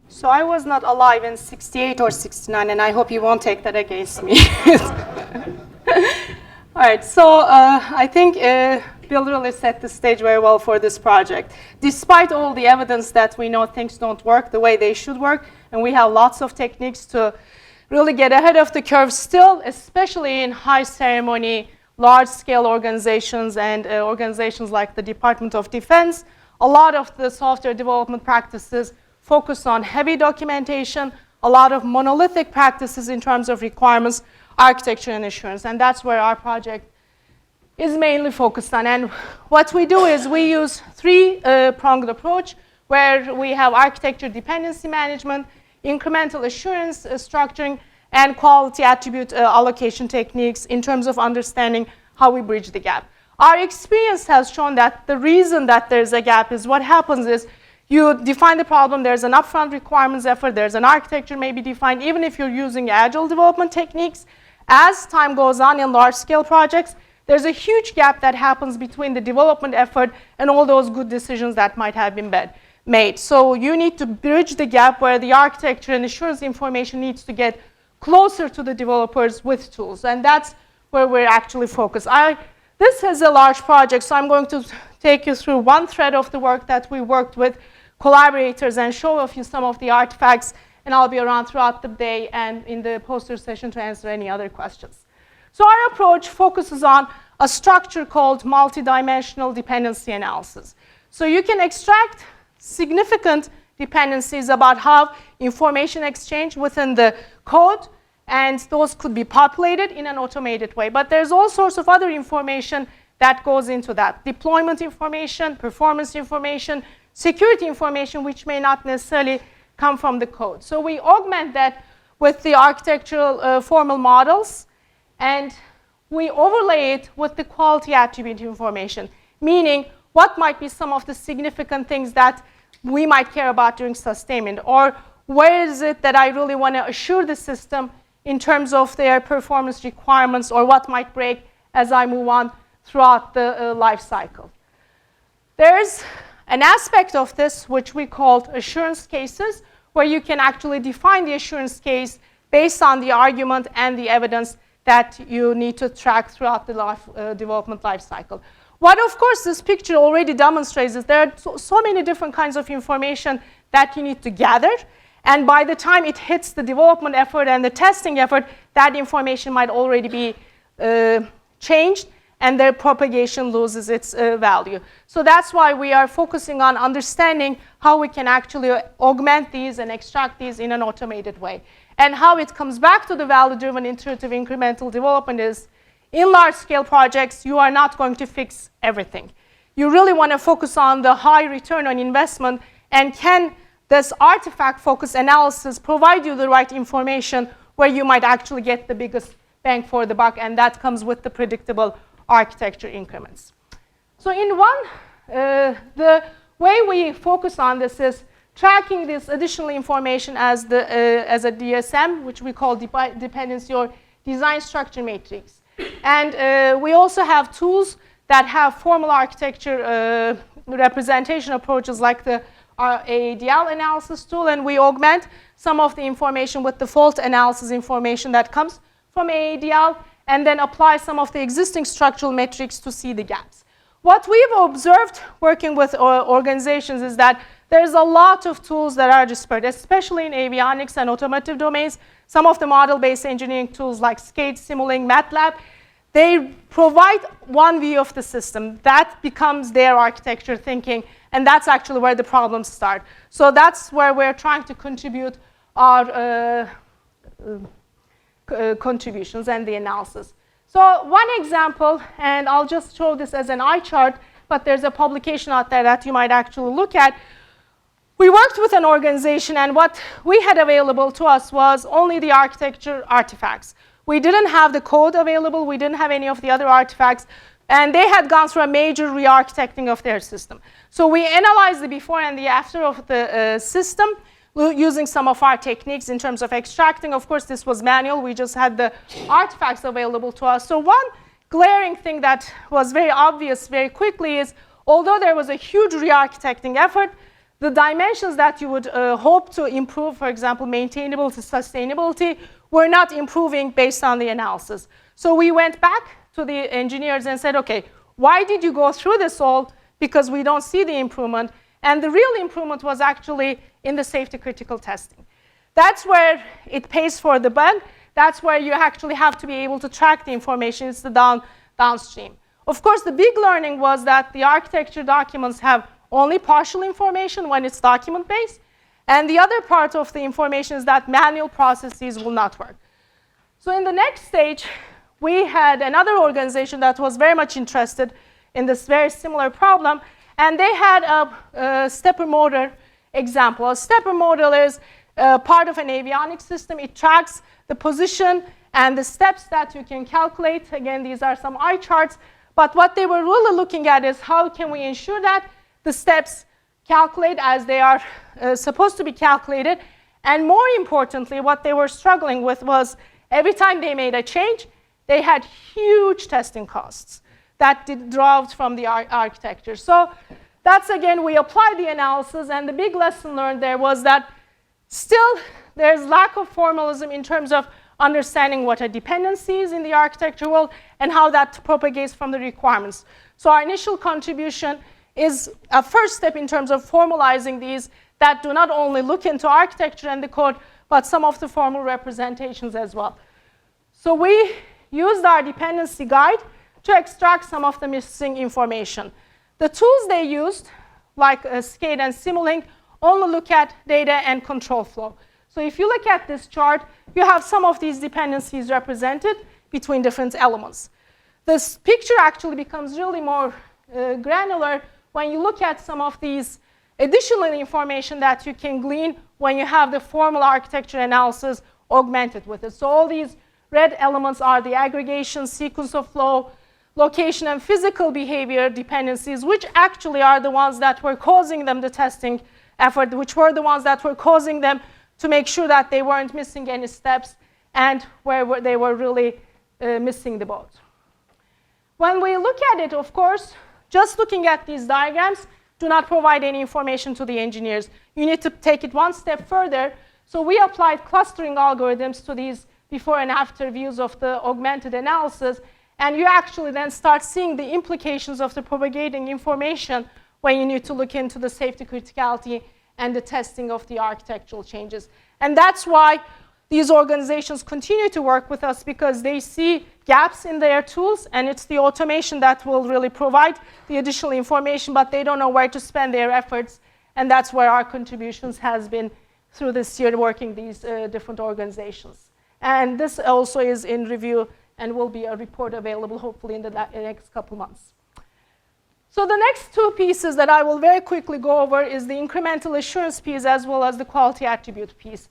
So I was not alive in 68 or 69, and I hope you won't take that against me. All right, so I think Bill really set the stage very well for this project. Despite all the evidence that we know things don't work the way they should work, and we have lots of techniques to really get ahead of the curve still, especially in high ceremony, large-scale organizations and organizations like the Department of Defense, a lot of the software development practices focus on heavy documentation, a lot of monolithic practices in terms of requirements, architecture, and assurance. And that's where our project is mainly focused on. And what we do is we use three-pronged approach where we have architecture dependency management, incremental assurance structuring, and quality attribute allocation techniques in terms of understanding how we bridge the gap. Our experience has shown that the reason that there's a gap is what happens is you define the problem, there's an upfront requirements effort, there's an architecture maybe defined, even if you're using agile development techniques. As time goes on in large-scale projects, there's a huge gap that happens between the development effort and all those good decisions that might have been made. So you need to bridge the gap where the architecture and assurance information needs to get closer to the developers with tools. And that's where we're actually focused. This is a large project, so I'm going to take you through one thread of the work that we worked with collaborators and show you some of the artifacts, and I'll be around throughout the day and in the poster session to answer any other questions. So our approach focuses on a structure called multidimensional dependency analysis. So you can extract significant dependencies about how information exchange within the code, and those could be populated in an automated way. But there's all sorts of other information that goes into that. Deployment information, performance information, security information, which may not necessarily come from the code. So we augment that with the architectural formal models, and we overlay it with the quality attribute information, meaning what might be some of the significant things that we might care about during sustainment, or where is it that I really want to assure the system in terms of their performance requirements, or what might break as I move on throughout the life cycle. There's an aspect of this which we call assurance cases, where you can actually define the assurance case based on the argument and the evidence that you need to track throughout the development life cycle. What, of course, this picture already demonstrates is there are so many different kinds of information that you need to gather. And by the time it hits the development effort and the testing effort, that information might already be changed, and their propagation loses its value. So that's why we are focusing on understanding how we can actually augment these and extract these in an automated way. And how it comes back to the value-driven iterative incremental development is, in large-scale projects, you are not going to fix everything. You really want to focus on the high return on investment, and can this artifact-focused analysis provide you the right information where you might actually get the biggest bang for the buck, and that comes with the predictable architecture increments. So in the way we focus on this is tracking this additional information as a DSM, which we call dependency or design structure matrix. And we also have tools that have formal architecture representation approaches like the AADL analysis tool, and we augment some of the information with the fault analysis information that comes from AADL, and then apply some of the existing structural metrics to see the gaps. What we've observed working with organizations is that there's a lot of tools that are disparate, especially in avionics and automotive domains. Some of the model-based engineering tools like Skate, Simulink, MATLAB, they provide one view of the system. That becomes their architecture thinking, and that's actually where the problems start. So that's where we're trying to contribute our contributions and the analysis. So one example, and I'll just show this as an eye chart, but there's a publication out there that you might actually look at. We worked with an organization, and what we had available to us was only the architecture artifacts. We didn't have the code available, we didn't have any of the other artifacts, and they had gone through a major re-architecting of their system. So we analyzed the before and the after of the system, using some of our techniques in terms of extracting. Of course, this was manual. We just had the artifacts available to us. So one glaring thing that was very obvious very quickly is, although there was a huge re-architecting effort, the dimensions that you would hope to improve, for example, maintainability, sustainability, were not improving based on the analysis. So we went back to the engineers and said, okay, why did you go through this all? Because we don't see the improvement. And the real improvement was actually in the safety critical testing. That's where it pays for the bug. That's where you actually have to be able to track the information. It's the downstream. Of course, the big learning was that the architecture documents have only partial information when it's document-based. And the other part of the information is that manual processes will not work. So in the next stage, we had another organization that was very much interested in this very similar problem. And they had a stepper motor example. A stepper motor is part of an avionics system. It tracks the position and the steps that you can calculate. Again, these are some eye charts. But what they were really looking at is how can we ensure that the steps calculate as they are supposed to be calculated. And more importantly, what they were struggling with was every time they made a change, they had huge testing costs that derived from the architecture. So that's, again, we applied the analysis, and the big lesson learned there was that still there's lack of formalism in terms of understanding what a dependency is in the architecture world and how that propagates from the requirements. So our initial contribution is a first step in terms of formalizing these that do not only look into architecture and the code, but some of the formal representations as well. So we used our dependency guide to extract some of the missing information. The tools they used, like SCADE and Simulink, only look at data and control flow. So if you look at this chart, you have some of these dependencies represented between different elements. This picture actually becomes really more granular when you look at some of these additional information that you can glean when you have the formal architecture analysis augmented with it. So all these red elements are the aggregation, sequence of flow, location, and physical behavior dependencies, which actually are the ones that were causing them the testing effort, which were the ones that were causing them to make sure that they weren't missing any steps and where they were really missing the boat. When we look at it, of course, just looking at these diagrams do not provide any information to the engineers. You need to take it one step further. So we applied clustering algorithms to these before and after views of the augmented analysis. And you actually then start seeing the implications of the propagating information when you need to look into the safety criticality and the testing of the architectural changes. And that's why these organizations continue to work with us, because they see gaps in their tools, and it's the automation that will really provide the additional information, but they don't know where to spend their efforts. And that's where our contributions has been through this year working these different organizations. And this also is in review and will be a report available hopefully in the next couple months. So the next two pieces that I will very quickly go over is the incremental assurance piece as well as the quality attribute piece.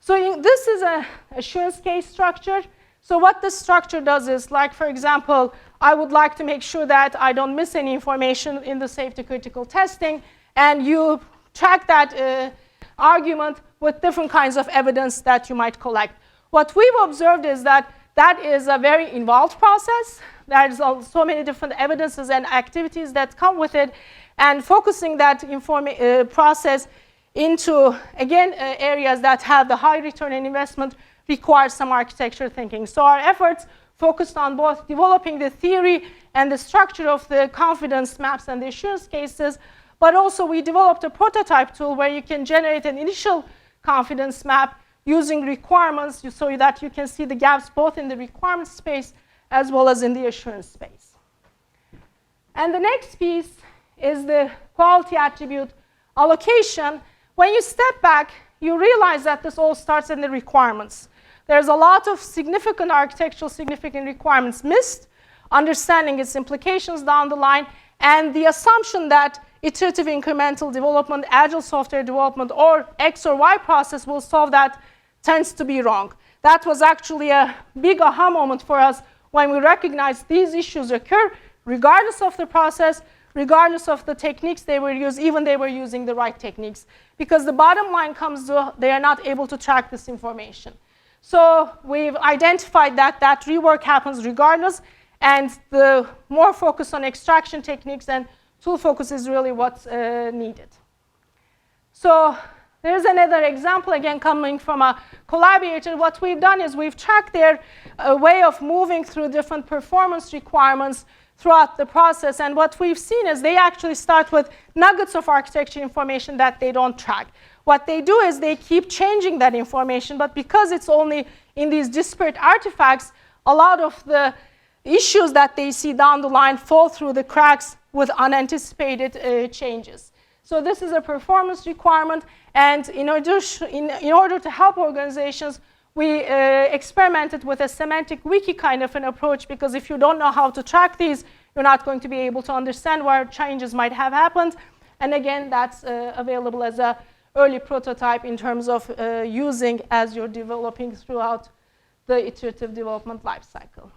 So this is an assurance case structure. So what this structure does is, like, for example, I would like to make sure that I don't miss any information in the safety critical testing, and you track that argument with different kinds of evidence that you might collect. What we've observed is that that is a very involved process. There's so many different evidences and activities that come with it, and focusing that process into, again, areas that have the high return on investment requires some architecture thinking. So our efforts focused on both developing the theory and the structure of the confidence maps and the assurance cases, but also we developed a prototype tool where you can generate an initial confidence map using requirements so that you can see the gaps both in the requirement space as well as in the assurance space. And the next piece is the quality attribute allocation. When you step back, you realize that this all starts in the requirements. There's a lot of significant architectural significant requirements missed, understanding its implications down the line, and the assumption that iterative incremental development, agile software development, or X or Y process will solve that tends to be wrong. That was actually a big aha moment for us when we recognized these issues occur regardless of the process, regardless of the techniques they were using, even they were using the right techniques. Because the bottom line comes to they are not able to track this information. So we've identified that that rework happens regardless, and the more focus on extraction techniques and tool focus is really what's needed. So there's another example, again, coming from a collaborator. What we've done is we've tracked their way of moving through different performance requirements throughout the process. And what we've seen is they actually start with nuggets of architecture information that they don't track. What they do is they keep changing that information, but because it's only in these disparate artifacts, a lot of the issues that they see down the line fall through the cracks with unanticipated changes. So this is a performance requirement, and in order to help organizations, we experimented with a semantic wiki kind of an approach, because if you don't know how to track these, you're not going to be able to understand where changes might have happened. And again, that's available as an early prototype in terms of using as you're developing throughout the iterative development lifecycle.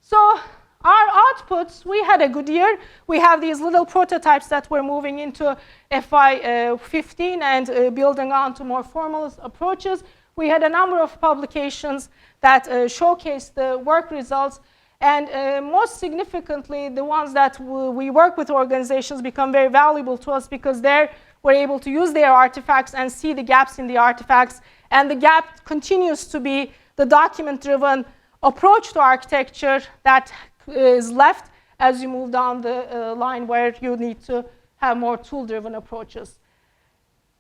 So our outputs, we had a good year. We have these little prototypes that we're moving into FY15 and building on to more formal approaches. We had a number of publications that showcased the work results. And most significantly, the ones that we work with organizations become very valuable to us, because there we're able to use their artifacts and see the gaps in the artifacts. And the gap continues to be the document-driven approach to architecture that is left as you move down the line, where you need to have more tool-driven approaches.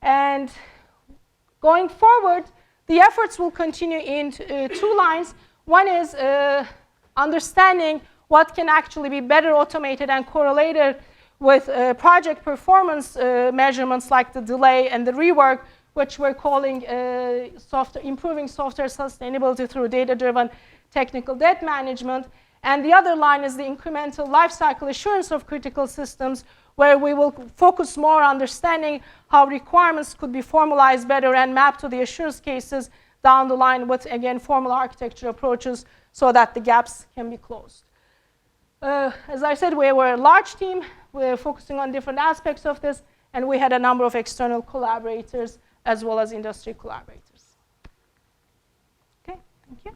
And going forward, the efforts will continue in two lines. One is understanding what can actually be better automated and correlated with project performance measurements like the delay and the rework, which we're calling improving software sustainability through data-driven technical debt management. And the other line is the incremental lifecycle assurance of critical systems, where we will focus more on understanding how requirements could be formalized better and mapped to the assurance cases down the line with, again, formal architecture approaches so that the gaps can be closed. As I said, we were a large team. We were focusing on different aspects of this, and we had a number of external collaborators as well as industry collaborators. Okay, thank you.